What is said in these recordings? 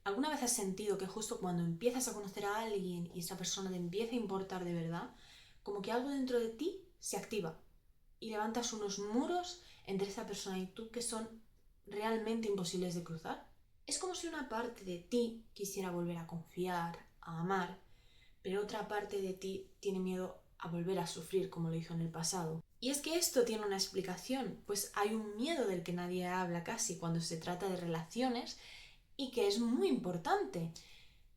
¿Alguna vez has sentido que justo cuando empiezas a conocer a alguien y esa persona te empieza a importar de verdad, como que algo dentro de ti se activa y levantas unos muros entre esa persona y tú que son realmente imposibles de cruzar? Es como si una parte de ti quisiera volver a confiar, a amar, pero otra parte de ti tiene miedo a volver a sufrir como lo hizo en el pasado. Y es que esto tiene una explicación, pues hay un miedo del que nadie habla casi cuando se trata de relaciones y que es muy importante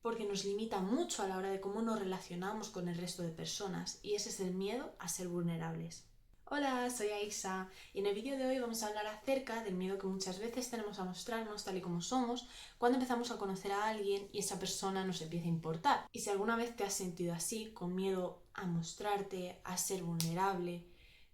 porque nos limita mucho a la hora de cómo nos relacionamos con el resto de personas, y ese es el miedo a ser vulnerables. Hola, soy Aisa y en el vídeo de hoy vamos a hablar acerca del miedo que muchas veces tenemos a mostrarnos tal y como somos cuando empezamos a conocer a alguien y esa persona nos empieza a importar. Y si alguna vez te has sentido así, con miedo a mostrarte, a ser vulnerable,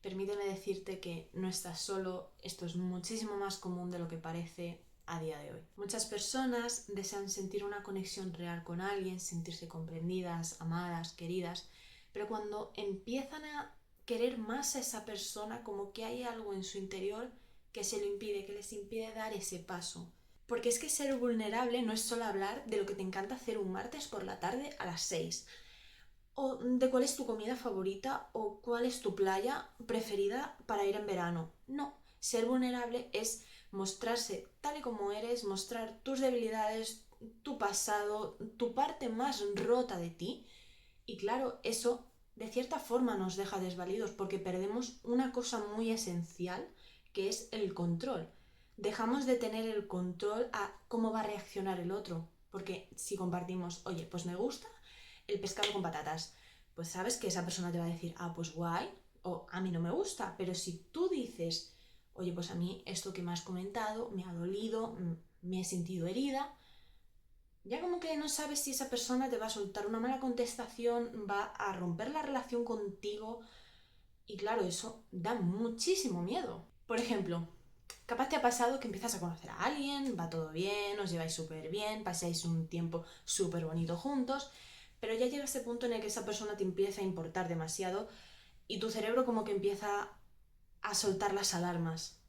permíteme decirte que no estás solo, esto es muchísimo más común de lo que parece a día de hoy. Muchas personas desean sentir una conexión real con alguien, sentirse comprendidas, amadas, queridas, pero cuando empiezan a querer más a esa persona, como que hay algo en su interior que se lo impide, que les impide dar ese paso. Porque es que ser vulnerable no es solo hablar de lo que te encanta hacer un martes por la tarde a las 6, o de cuál es tu comida favorita o cuál es tu playa preferida para ir en verano. No, ser vulnerable es mostrarse tal y como eres, mostrar tus debilidades, tu pasado, tu parte más rota de ti. Y claro, eso de cierta forma nos deja desvalidos porque perdemos una cosa muy esencial que es el control. Dejamos de tener el control a cómo va a reaccionar el otro. Porque si compartimos, oye, pues me gusta el pescado con patatas, pues sabes que esa persona te va a decir, ah, pues guay, o a mí no me gusta. Pero si tú dices, oye, pues a mí esto que me has comentado me ha dolido, me he sentido herida, ya como que no sabes si esa persona te va a soltar una mala contestación, va a romper la relación contigo, y claro, eso da muchísimo miedo. Por ejemplo, capaz te ha pasado que empiezas a conocer a alguien, va todo bien, os lleváis súper bien, pasáis un tiempo súper bonito juntos, pero ya llega ese punto en el que esa persona te empieza a importar demasiado y tu cerebro como que empieza a soltar las alarmas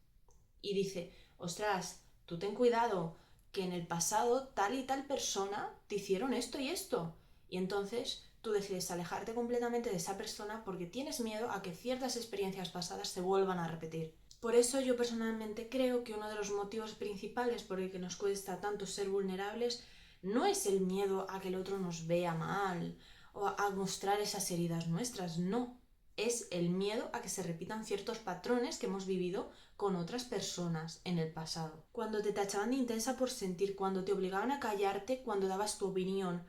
y dice, ostras, tú ten cuidado, que en el pasado tal y tal persona te hicieron esto y esto. Y entonces tú decides alejarte completamente de esa persona porque tienes miedo a que ciertas experiencias pasadas se vuelvan a repetir. Por eso yo personalmente creo que uno de los motivos principales por el que nos cuesta tanto ser vulnerables no es el miedo a que el otro nos vea mal o a mostrar esas heridas nuestras, no. Es el miedo a que se repitan ciertos patrones que hemos vivido con otras personas en el pasado. Cuando te tachaban de intensa por sentir, cuando te obligaban a callarte cuando dabas tu opinión,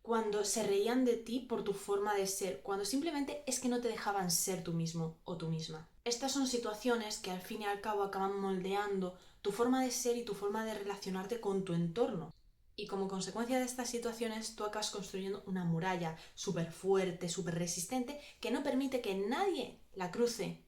cuando se reían de ti por tu forma de ser, cuando simplemente es que no te dejaban ser tú mismo o tú misma. Estas son situaciones que al fin y al cabo acaban moldeando tu forma de ser y tu forma de relacionarte con tu entorno. Y como consecuencia de estas situaciones, tú acabas construyendo una muralla súper fuerte, súper resistente, que no permite que nadie la cruce.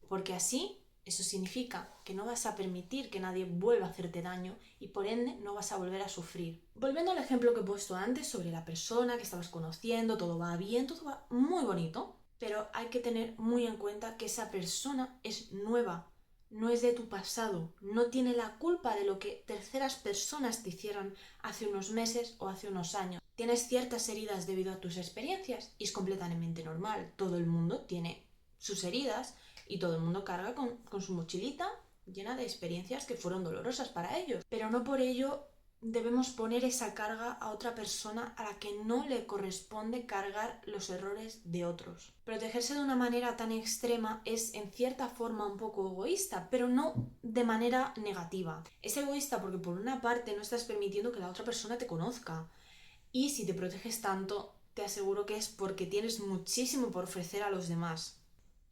Porque así, eso significa que no vas a permitir que nadie vuelva a hacerte daño y por ende no vas a volver a sufrir. Volviendo al ejemplo que he puesto antes sobre la persona que estabas conociendo, todo va bien, todo va muy bonito, pero hay que tener muy en cuenta que esa persona es nueva, no es de tu pasado, no tiene la culpa de lo que terceras personas te hicieron hace unos meses o hace unos años. Tienes ciertas heridas debido a tus experiencias y es completamente normal. Todo el mundo tiene sus heridas y todo el mundo carga con su mochilita llena de experiencias que fueron dolorosas para ellos. Pero no por ello debemos poner esa carga a otra persona a la que no le corresponde cargar los errores de otros. Protegerse de una manera tan extrema es en cierta forma un poco egoísta, pero no de manera negativa. Es egoísta porque por una parte no estás permitiendo que la otra persona te conozca, y si te proteges tanto, te aseguro que es porque tienes muchísimo por ofrecer a los demás.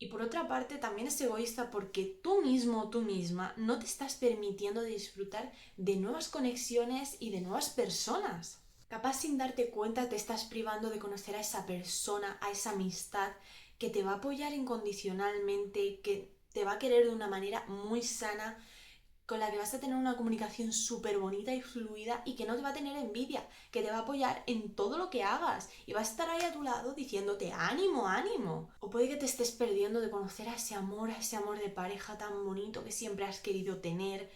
Y por otra parte, también es egoísta porque tú mismo o tú misma no te estás permitiendo disfrutar de nuevas conexiones y de nuevas personas. Capaz sin darte cuenta te estás privando de conocer a esa persona, a esa amistad que te va a apoyar incondicionalmente, que te va a querer de una manera muy sana, con la que vas a tener una comunicación súper bonita y fluida y que no te va a tener envidia, que te va a apoyar en todo lo que hagas y va a estar ahí a tu lado diciéndote ánimo, ánimo. O puede que te estés perdiendo de conocer a ese amor de pareja tan bonito que siempre has querido tener,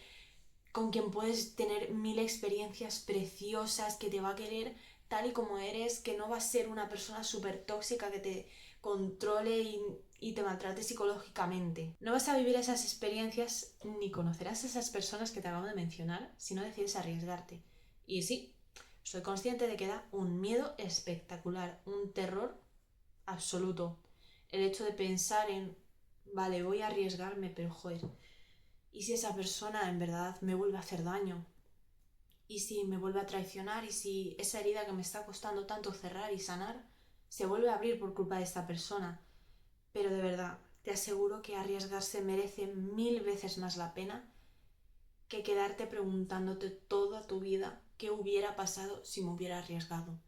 con quien puedes tener 1000 experiencias preciosas, que te va a querer tal y como eres, que no va a ser una persona súper tóxica que te controle y te maltrate psicológicamente. No vas a vivir esas experiencias ni conocerás a esas personas que te acabo de mencionar si no decides arriesgarte. Y sí, soy consciente de que da un miedo espectacular, un terror absoluto. El hecho de pensar en, vale, voy a arriesgarme, pero joder, ¿y si esa persona en verdad me vuelve a hacer daño? ¿Y si me vuelve a traicionar? ¿Y si esa herida que me está costando tanto cerrar y sanar se vuelve a abrir por culpa de esta persona? Pero de verdad, te aseguro que arriesgarse merece 1000 veces más la pena que quedarte preguntándote toda tu vida qué hubiera pasado si me hubiera arriesgado.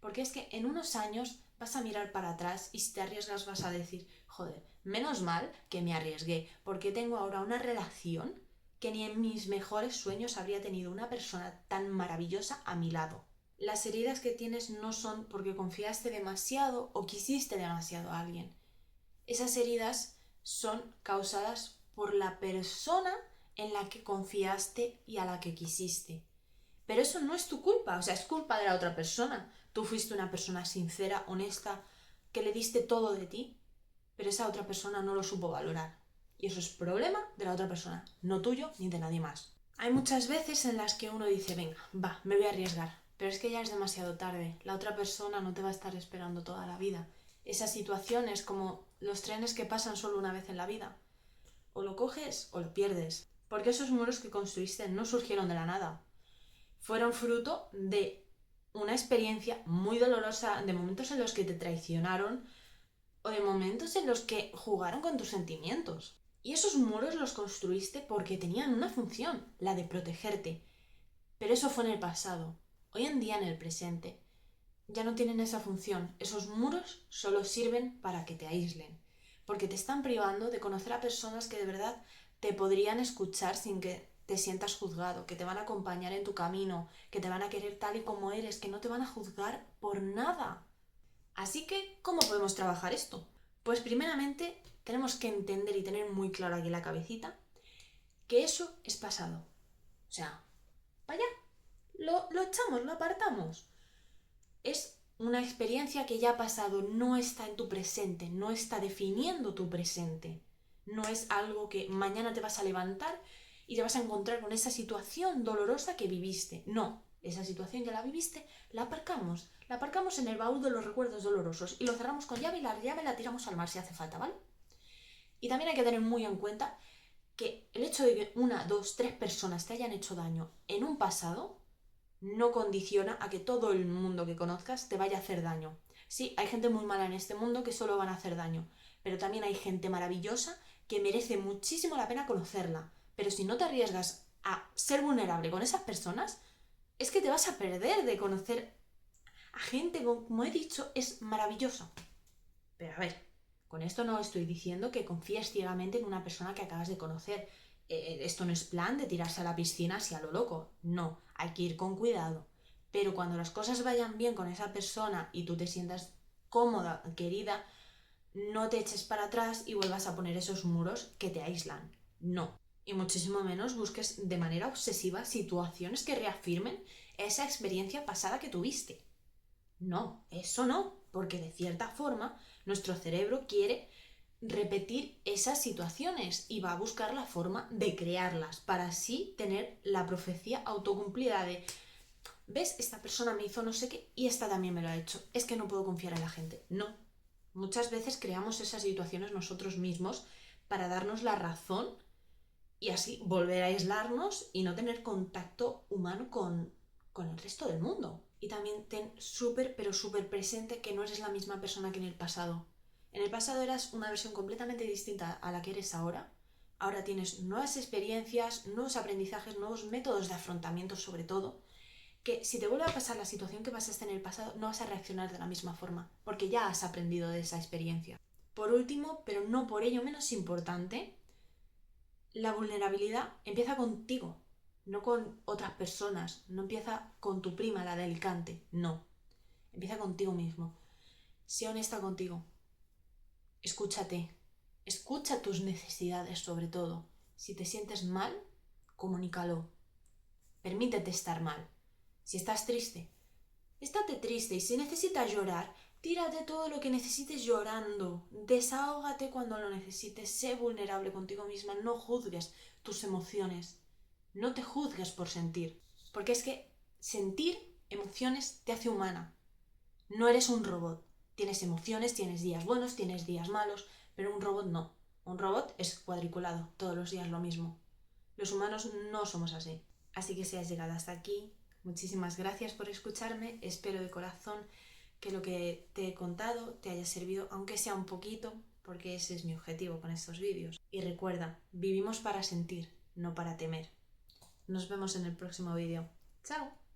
Porque es que en unos años vas a mirar para atrás y si te arriesgas vas a decir, joder, menos mal que me arriesgué, porque tengo ahora una relación que ni en mis mejores sueños habría tenido una persona tan maravillosa a mi lado. Las heridas que tienes no son porque confiaste demasiado o quisiste demasiado a alguien. Esas heridas son causadas por la persona en la que confiaste y a la que quisiste. Pero eso no es tu culpa, o sea, es culpa de la otra persona. Tú fuiste una persona sincera, honesta, que le diste todo de ti, pero esa otra persona no lo supo valorar. Y eso es problema de la otra persona, no tuyo ni de nadie más. Hay muchas veces en las que uno dice, venga, va, me voy a arriesgar, pero es que ya es demasiado tarde. La otra persona no te va a estar esperando toda la vida. Esa situación es como los trenes que pasan solo una vez en la vida. O lo coges o lo pierdes. Porque esos muros que construiste no surgieron de la nada. Fueron fruto de una experiencia muy dolorosa, de momentos en los que te traicionaron o de momentos en los que jugaron con tus sentimientos. Y esos muros los construiste porque tenían una función, la de protegerte. Pero eso fue en el pasado. Hoy en día, en el presente, ya no tienen esa función. Esos muros solo sirven para que te aíslen. Porque te están privando de conocer a personas que de verdad te podrían escuchar sin que te sientas juzgado, que te van a acompañar en tu camino, que te van a querer tal y como eres, que no te van a juzgar por nada. Así que, ¿cómo podemos trabajar esto? Pues primeramente tenemos que entender y tener muy claro aquí en la cabecita que eso es pasado. O sea, vaya, lo echamos, lo apartamos. Es una experiencia que ya ha pasado, no está en tu presente, no está definiendo tu presente. No es algo que mañana te vas a levantar y te vas a encontrar con esa situación dolorosa que viviste. No, esa situación ya la viviste, la aparcamos en el baúl de los recuerdos dolorosos y lo cerramos con llave y la llave la tiramos al mar si hace falta, ¿vale? Y también hay que tener muy en cuenta que el hecho de que una, dos, tres personas te hayan hecho daño en un pasado no condiciona a que todo el mundo que conozcas te vaya a hacer daño. Sí, hay gente muy mala en este mundo que solo van a hacer daño, pero también hay gente maravillosa que merece muchísimo la pena conocerla. Pero si no te arriesgas a ser vulnerable con esas personas, es que te vas a perder de conocer a gente que, como he dicho, es maravillosa. Pero a ver, con esto no estoy diciendo que confíes ciegamente en una persona que acabas de conocer. Esto no es plan de tirarse a la piscina así a lo loco. No, hay que ir con cuidado. Pero cuando las cosas vayan bien con esa persona y tú te sientas cómoda, querida, no te eches para atrás y vuelvas a poner esos muros que te aíslan. No. Y muchísimo menos busques de manera obsesiva situaciones que reafirmen esa experiencia pasada que tuviste. No, eso no, porque de cierta forma nuestro cerebro quiere repetir esas situaciones y va a buscar la forma de crearlas para así tener la profecía autocumplida de, ¿ves? Esta persona me hizo no sé qué y esta también me lo ha hecho. Es que no puedo confiar en la gente. No. Muchas veces creamos esas situaciones nosotros mismos para darnos la razón y así volver a aislarnos y no tener contacto humano con el resto del mundo. Y también ten súper, pero súper presente que no eres la misma persona que en el pasado. En el pasado eras una versión completamente distinta a la que eres ahora. Ahora tienes nuevas experiencias, nuevos aprendizajes, nuevos métodos de afrontamiento sobre todo, que si te vuelve a pasar la situación que pasaste en el pasado, no vas a reaccionar de la misma forma, porque ya has aprendido de esa experiencia. Por último, pero no por ello menos importante, la vulnerabilidad empieza contigo, no con otras personas, no empieza con tu prima, la del cante, no. Empieza contigo mismo. Sé honesta contigo. Escúchate. Escucha tus necesidades sobre todo. Si te sientes mal, comunícalo. Permítete estar mal. Si estás triste, estate triste, y si necesitas llorar, tírate todo lo que necesites llorando. Desahógate cuando lo necesites. Sé vulnerable contigo misma. No juzgues tus emociones. No te juzgues por sentir. Porque es que sentir emociones te hace humana. No eres un robot. Tienes emociones, tienes días buenos, tienes días malos, pero un robot no. Un robot es cuadriculado, todos los días lo mismo. Los humanos no somos así. Así que si has llegado hasta aquí, muchísimas gracias por escucharme. Espero de corazón que lo que te he contado te haya servido, aunque sea un poquito, porque ese es mi objetivo con estos vídeos. Y recuerda, vivimos para sentir, no para temer. Nos vemos en el próximo vídeo. ¡Chao!